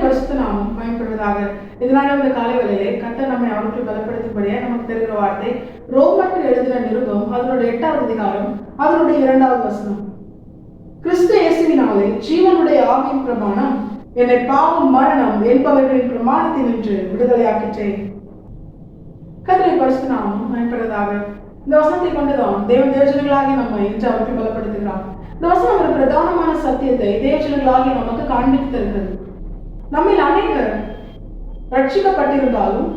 பரிசுத்த நாமம் பயன்படுவதாக. இதனால இந்த காலை வேளையிலே கர்த்தர் நம்மை அவருக்கு பலப்படுத்தும்படியா நமக்கு தெரிகிற வார்த்தை ரோமர்கள் எழுதின நிருபம் அதனுடைய 8வது அதிகாரம் அதனுடைய 2வது வசனம். கிறிஸ்து இயேசுவினாலே ஜீவனுடைய ஆவியின் பிரமாணம் என்னை பாவம் மரணம் என்பவர்களின் பிரமாணத்தினின்று விடுதலையாக்கிற்றே. கர்த்தருடைய பரிசுத்த நாமம் பயன்படுவதாக. இந்த வசனத்தை கொண்டுதான் தேவஜனங்களாகி நம்மை இன்று அவருக்கு பலப்படுத்துகிறார். இந்த வசனம் ஒரு பிரதானமான சத்தியத்தை தேவஜனங்களாகி நமக்கு காண்பித்து தருகிறது. நம்மில் அநேகர் ரட்சிக்கப்பட்டிருந்தாலும்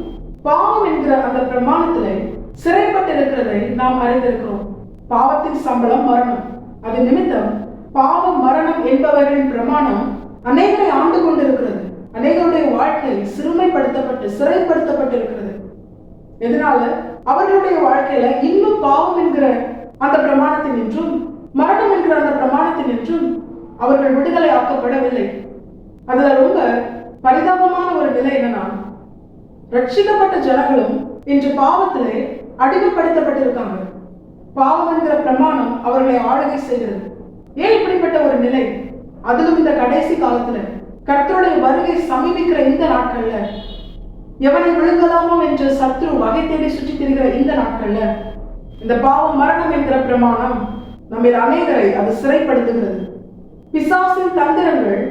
பாவம் என்கிற அந்த பிரமாணத்திலே சிறைப்பட்டிருக்கிறதை நாம் அறிந்திருக்கிறோம். பாவத்தின் சம்பளம் மரணம். அது நிமித்தம் பாவம் மரணம் என்பவர்களின் பிரமாணம் அநேகரை ஆண்டு கொண்டிருக்கிறது. அநேகருடைய வாழ்க்கை சிறுமைப்படுத்தப்பட்டு சிறைப்படுத்தப்பட்டிருக்கிறது. எதனால? அவர்களுடைய வாழ்க்கையில இன்னும் பாவம் என்கிற அந்த பிரமாணத்தினின்றும் மரணம் என்கிற அந்த பிரமாணத்தினின்றும் அவர்கள் விடுதலை ஆக்கப்படவில்லை. அதுல ரொம்ப பரிதாபமான ஒரு நிலை என்னன்னா, ரட்சிக்கப்பட்ட ஜனங்களும் இன்று பாவத்திலே அடிமைப்படுத்தப்பட்டிருக்காங்க. பாவம் என்கிற பிரமாணம் அவர்களை ஆளுகை செய்கிறது. ஏன் இப்படிப்பட்ட ஒரு நிலை? அதிலும் இந்த கடைசி காலத்துல கர்த்தருடைய வருகை சமீபிக்கிற இந்த நாட்கள்ல, எவனை விழுங்கலாமோ என்று சத்ரு வகை தேடி சுற்றி திரிகிற இந்த நாட்கள்ல இந்த பாவம் மரணம் என்கிற பிரமாணம் நம்ம அநேகரை அது சிறைப்படுத்துகிறது. பிசாசின் தந்திரங்கள்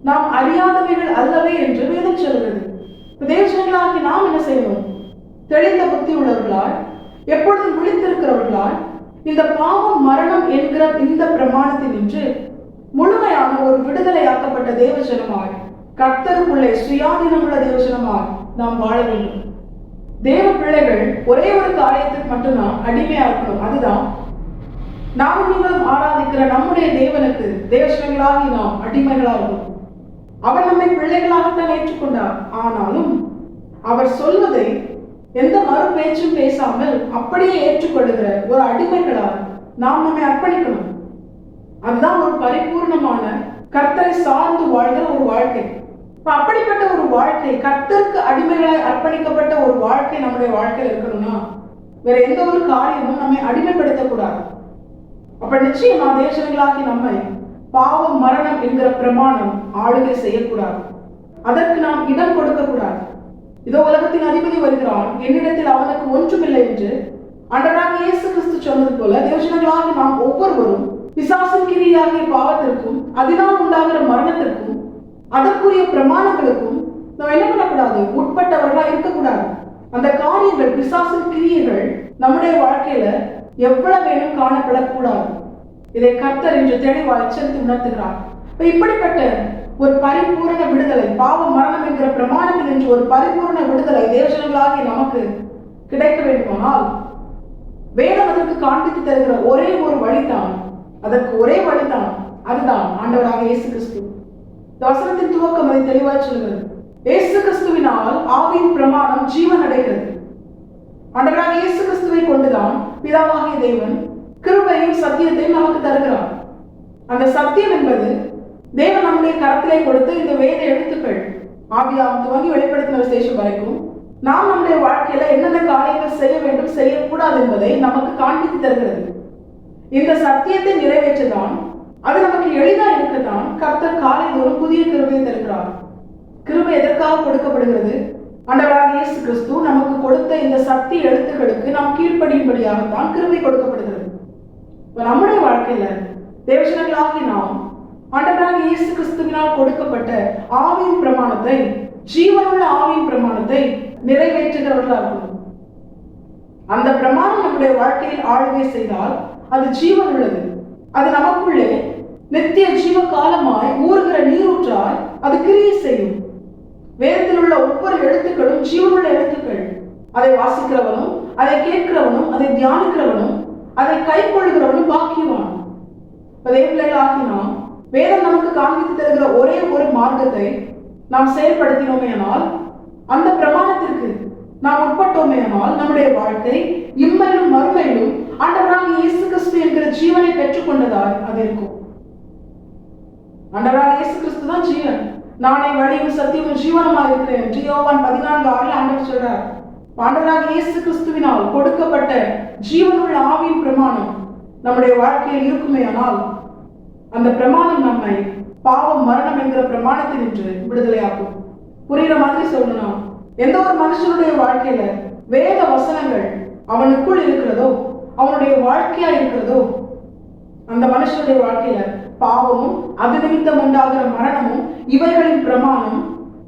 நாம் அறியாதவைகள் அல்லவே என்று வேதம் சொல்கிறது. தேவஜனங்களாகி நாம் என்ன செய்யணும்? தெளிந்த புத்தி உள்ளவர்களால், எப்பொழுதும் விழித்திருக்கிறவர்களால் இந்த பாவம் மரணம் என்கிற இந்த பிரமாணத்தினின்று முழுமையான ஒரு விடுதலையாக்கப்பட்ட தேவஜனமாய், கர்த்தருக்குள்ளே சுயாதீனமுள்ள தேவஜனமாய் நாம் வாழ வேண்டும். தேவ பிள்ளைகள் ஒரே ஒரு காரியத்துக்கு மட்டும்தான் அடிமையா இருக்கணும். அதுதான் நாமும் நீங்களும் ஆராதிக்கிற நம்முடைய தேவனுக்கு தேவஜனங்களாகி நாம் அடிமைகளா இருக்கணும். அவர் நம்மை பிள்ளைகளாகத்தான் ஏற்றுக்கொண்டார். ஆனாலும் அவர் சொல்வதை எந்த மறு பேச்சும் பேசாமல் அப்படியே ஏற்றுக்கொள்ளுகிற ஒரு அடிமைகளால் நாம் நம்மை அர்ப்பணிக்கணும். அதுதான் ஒரு பரிபூர்ணமான கர்த்தரை சார்ந்து வாழ்கிற ஒரு வாழ்க்கை. அப்படிப்பட்ட ஒரு வாழ்க்கை, கர்த்தருக்கு அடிமைகளாய் அர்ப்பணிக்கப்பட்ட ஒரு வாழ்க்கை நம்முடைய வாழ்க்கையில் இருக்கணும்னா வேற எந்த ஒரு காரியமும் நம்மை அடிமைப்படுத்தக்கூடாது. அப்ப நிச்சயமா தேவஜனங்களாகி நம்மை பாவம் மரணம் என்கிற பிரமாணம் ஆளுகை செய்யக்கூடாது. அதற்கு நாம் இடம் கொடுக்க கூடாது. இதோ உலகத்தின் அதிபதி வருகிறான், என்னிடத்தில் அவனுக்கு ஒன்றுமில்லை என்று ஆண்டவராகிய இயேசு கிறிஸ்து சொன்னது போல தேவஜனங்களாகி நாம் ஒவ்வொருவரும் பிசாசின் கிரியாகிய பாவத்திற்கும் அதனால் உண்டாகிற மரணத்திற்கும் அதற்குரிய பிரமாணங்களுக்கும் நாம் என்ன பண்ணக்கூடாது? உட்பட்டவர்களா இருக்கக்கூடாது. அந்த காரியங்கள், பிசாசின் கிரியைகள் நம்முடைய வாழ்க்கையில எவ்வளவு வேணும் காணப்படக்கூடாது. இதை கர்த்தர் என்று தெளிவாக எச்சரித்து உணர்த்துகிறார். இப்படிப்பட்ட ஒரு பரிபூரண விடுதலை, பாவம் மரணம் என்கிற பிரமாணத்தில் என்று ஒரு பரிபூரண விடுதலை தேவஜனங்களாகி நமக்கு கிடைக்க வேண்டுமானால் வேதம் அதற்கு காண்பித்து தருகிற ஒரே ஒரு வழிதான், அதற்கு ஒரே வழிதான், அதுதான் ஆண்டவராக இயேசு கிறிஸ்து. வசனத்தின் துவக்கம் அதை தெளிவாக சொல்கிறது. இயேசு கிறிஸ்துவினால் ஆவியின் பிரமாணம் ஜீவன் அடைகிறது. ஆண்டவராக இயேசு கிறிஸ்துவை கொண்டுதான் பிதாவாகிய தேவன் கிருபையும் சத்தியத்தையும் நமக்கு தருகிறார். அந்த சத்தியம் என்பது தேவன் நம்முடைய கரத்திலே கொடுத்து இந்த வேத எழுத்துக்கள் ஆவியாம் துவங்கி வெளிப்படுத்தின விசேஷம் வரைக்கும் நாம் நம்முடைய வாழ்க்கையில என்னென்ன காரியங்கள் செய்ய வேண்டும் செய்யக்கூடாது என்பதை நமக்கு காண்பித்து தருகிறது. இந்த சத்தியத்தை நிறைவேற்றதான், அது நமக்கு எளிதா இருக்கத்தான் கர்த்தர் காலைதோறும் புதிய கிருபையை தருகிறார். கிருபை எதற்காக கொடுக்கப்படுகிறது? ஆண்டவராகிய இயேசு கிறிஸ்து நமக்கு கொடுத்த இந்த சத்திய எழுத்துக்களுக்கு நாம் கீழ்ப்படியும்படியாகத்தான் கிருபை கொடுக்கப்படுகிறது. நம்முடைய வாழ்க்கையில தேவஜனங்களாகி நாம் ஆண்டவராகிய இயேசு கிறிஸ்துவினால் கொடுக்கப்பட்ட ஆவியின் பிரமாணத்தை, ஜீவனுள்ள ஆவியின் பிரமாணத்தை நிறைவேற்றுகிறவர்களா இருக்கணும். அந்த பிரமாணம் நம்முடைய வாழ்க்கையில் ஆளுகை செய்தால் அது ஜீவன் உள்ளது. அது நமக்குள்ளே நித்திய ஜீவ காலமாய் ஊறுகிற நீரூற்றாய் அது கிரியை செய்யும். வேதத்தில் உள்ள ஒவ்வொரு எழுத்துக்களும் ஜீவனுள்ள எழுத்துக்கள். அதை வாசிக்கிறவனும், அதை கேட்கிறவனும், அதை தியானிக்கிறவனும், அதை கை கொள்கிறவனும் பாக்கியவான். பிள்ளைகளாகி நாம் வேதம் நமக்கு காண்பித்து தருகிற ஒரே ஒரு மார்க்கத்தை நாம் செயல்படுத்தினோமே ஆனால், அந்த பிரமாணத்திற்கு நாம் உட்பட்டோமே ஆனால் நம்முடைய வாழ்க்கை இம்மையிலும் மறுமையிலும் ஆண்டவராகிய இயேசு கிறிஸ்து என்கிற ஜீவனை பெற்றுக் கொண்டதாய் அது இருக்கும். ஆண்டவராகிய இயேசு கிறிஸ்து தான் ஜீவன். நானே வழியும் சத்தியமும் ஜீவனமாக இருக்கிறேன் என்று யோவான் 14:6 ஆண்டவர் சொல்றார். ஆண்டவராகிய இயேசு கிறிஸ்துவினால் கொடுக்கப்பட்ட ஜீவனுள்ள ஆவியின் பிரமாணம் நம்முடைய வாழ்க்கையில் இருக்குமே ஆனால் அந்த பிரமாணம் நம்மை பாவம் மரணம் என்கிற பிரமாணத்தினின்று விடுதலையாக்கும். புரியுற மாதிரி சொல்லணும். எந்த ஒரு மனுஷனுடைய வாழ்க்கையில வேத வசனங்கள் அவனுக்குள் இருக்கிறதோ, அவனுடைய வாழ்க்கையா இருக்கிறதோ, அந்த மனுஷனுடைய வாழ்க்கையில பாவமும் அது நிமித்தம் உண்டாகிற மரணமும் இவைகளின் பிரமாணம்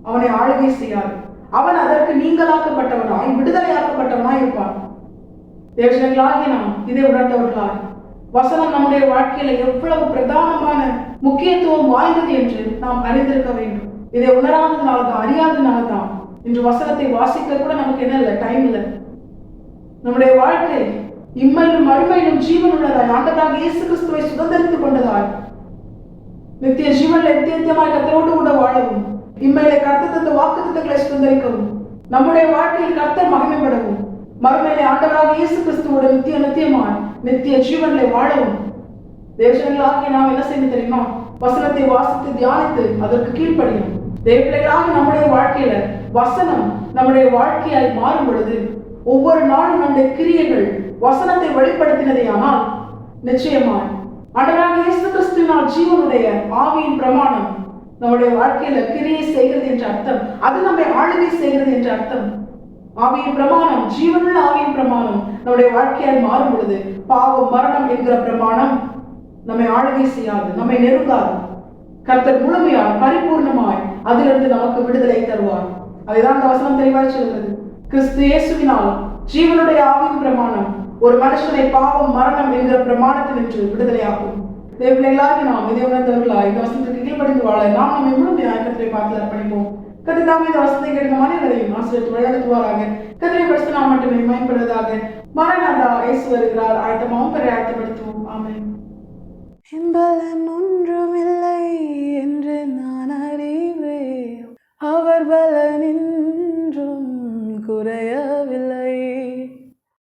அவனை ஆளுகை செய்யாது. அவன் அதற்கு நீங்களாக்கப்பட்டவனாய் விடுதலையாக்கப்பட்டவனாய் இருப்பான். தேவஜனங்களாகிய நாம் இதை உணர்ந்தவர்களாய் வசனம் நம்முடைய வாழ்க்கையில எவ்வளவு பிரதானமான முக்கியத்துவம் வாய்ந்தது என்று நாம் அறிந்திருக்க வேண்டும். இதை உணராததுனால்தான், அறியாததுனால்தான் இன்று வசனத்தை வாசிக்க கூட நமக்கு என்ன இல்லை, டைம் இல்லை. நம்முடைய வாழ்க்கை இம்மையிலும் மறுமையிலும் ஜீவன் உள்ளதாய், ஆண்டவராக இயேசு கிறிஸ்துவை சுதந்திரித்துக் கொண்டதாய், நித்திய ஜீவன்ல நித்தியமாய் கர்த்தரோடு கூட வாழவும், இம்மையிலே கர்த்தர் தந்த வாக்குத்தத்தங்களை சுதந்திரிக்கவும், நம்முடைய வாழ்க்கையில் கர்த்தர் மகிமைப்படவும், மறுமையிலே ஆண்டவராக இயேசு கிறிஸ்துவோட நித்தியமாய் நித்திய ஜீவன்ல வாழவும் தேவஜனங்களாகிய நாம் என்ன செய்யணும் தெரியுமா? வசனத்தை வாசித்து தியானித்து அதற்கு கீழ்ப்படியும். தேவபிள்ளைகளாக நம்முடைய வாழ்க்கையில வசனம் நம்முடைய வாழ்க்கையாய் மாறும் பொழுது ஒவ்வொரு நாளும் நம்முடைய கிரியைகள் வசனத்தை வெளிப்படுத்தினதே ஆனால் நிச்சயமாய் ஆண்டவராக இயேசு கிறிஸ்துவினால் ஜீவனுடைய ஆவியின் பிரமாணம் நம்முடைய வாழ்க்கையில கிரியை செய்கிறது என்ற அர்த்தம். அது நம்மை ஆளுகை செய்கிறது என்ற அர்த்தம். ஆவியின் பிரமாணம், ஜீவனுள்ள ஆவியின் பிரமாணம் நம்முடைய வாழ்க்கையால் மாறும் பொழுது பாவம் மரணம் என்கிற பிரமாணம் நம்மை ஆளுகை செய்யாது, நம்மை நெருங்காது. கர்த்தர் முழுமையாய் பரிபூர்ணமாய் அதிலிருந்து நமக்கு விடுதலை தருவார். அதைதான் அந்த வசனம் தெளிவாய் சொல்கிறது. கிறிஸ்து இயேசுவினால் ஜீவனுடைய ஆவியின் பிரமாணம் ஒரு மனுஷனை பாவம் மரணம் என்கிற பிரமாணத்தினின்று விடுதலையாகும். தேவபிள்ளைகளாகி நாம் இதை உணர்ந்தவர்களாய் இந்த வசனத்துக்கு கீழ்ப்படிந்து வாழ நாம் நம்மை முழுமையாய் கர்த்தரை பார்த்து அர்ப்பணிப்போம். கர்த்தர் இந்த வசனத்தை கேட்க அனைவரையும் ஆசீர்வதித்து வழிநடத்துவாராக. கர்த்தரை பரிசுத்த நாமம் மட்டுமே மகிமைப்படுவதாக. மரணதா இயேசு வருகிறார். ஆயத்தமாகவும் பெற ஆயத்தப்படுத்துவோம். ஆமென். என்பலன் ஒன்றுமில்லை என்று நான் அறிவேன், அவர் பல